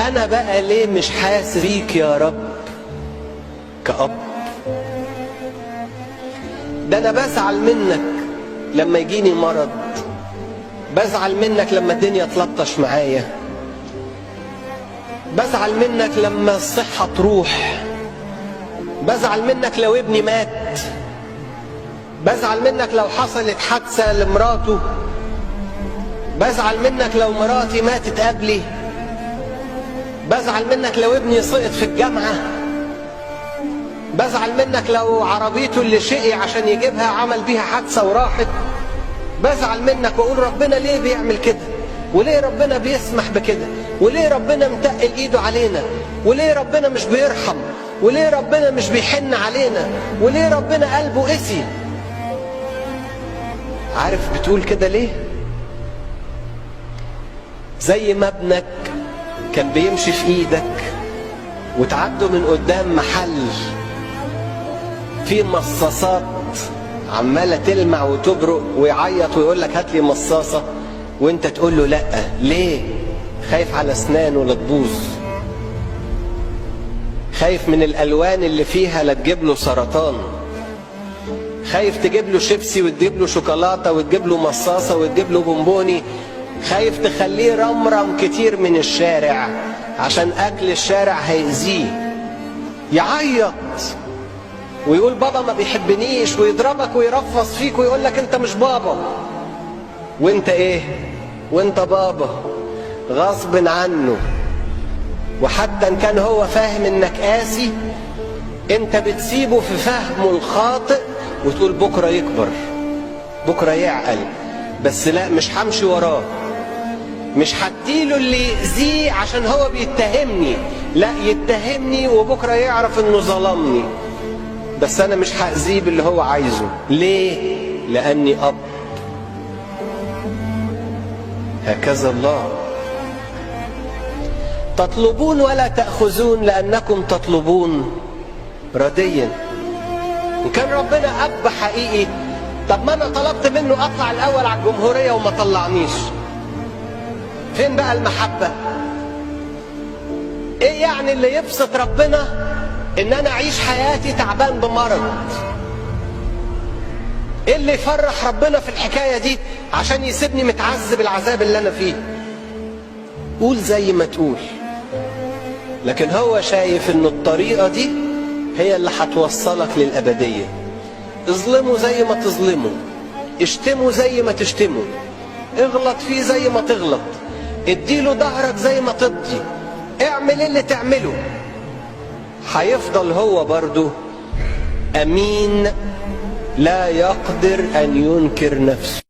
انا بقى ليه مش حاسس بيك يا رب كأب؟ ده انا بزعل منك لما يجيني مرض، بزعل منك لما الدنيا تلطش معايا، بزعل منك لما الصحة تروح، بزعل منك لو ابني مات، بزعل منك لو حصلت حادثة لمراته، بزعل منك لو مراتي ماتت قبلي، بزعل منك لو ابني سقط في الجامعة، بزعل منك لو عربيته اللي شقي عشان يجيبها عمل بيها حادثة وراحت. بزعل منك واقول ربنا ليه بيعمل كده؟ وليه ربنا بيسمح بكده؟ وليه ربنا متقل ايده علينا؟ وليه ربنا مش بيرحم؟ وليه ربنا مش بيحن علينا؟ وليه ربنا قلبه قسي؟ عارف بتقول كده ليه؟ زي ما ابنك كان بيمشي في ايدك وتعدوا من قدام محل فيه مصاصات عماله تلمع وتبرق ويعيط ويقول لك هات لي مصاصه، وانت تقول له لا. ليه؟ خايف على اسنانه لا تبوظ، خايف من الالوان اللي فيها لا تجيب له سرطان، خايف تجيب له شيبسي وتجيب له شوكولاته وتجيب له مصاصه وتجيب له بونبوني، خايف تخليه رمرم كتير من الشارع عشان اكل الشارع هيأذيه، يعيط ويقول بابا ما بيحبنيش ويضربك ويرفص فيك ويقول لك انت مش بابا. وانت ايه؟ وانت بابا غصب عنه. وحتى ان كان هو فاهم انك قاسي، انت بتسيبه في فهمه الخاطئ وتقول بكره يكبر، بكره يعقل. بس لا، مش همشي وراه، مش هديله اللي يأذيه عشان هو بيتهمني، لا يتهمني وبكره يعرف انه ظلمني، بس انا مش هأذيه باللي هو عايزه. ليه؟ لاني اب. هكذا الله. تطلبون ولا تأخذون لأنكم تطلبون رديا. إن كان ربنا أب حقيقي، طب ما أنا طلبت منه أطلع الأول على الجمهورية وما طلعنيش، فين بقى المحبة؟ إيه يعني اللي يبسط ربنا إن أنا أعيش حياتي تعبان بمرض؟ إيه اللي يفرح ربنا في الحكاية دي عشان يسيبني متعذب العذاب اللي أنا فيه؟ قول زي ما تقول، لكن هو شايف إن الطريقة دي هي اللي هتوصلك للأبدية. اظلمه زي ما تظلمه، اشتمه زي ما تشتمه، اغلط فيه زي ما تغلط، اديله ظهرك زي ما تدي، اعمل اللي تعمله، هيفضل هو برضو أمين لا يقدر أن ينكر نفسه.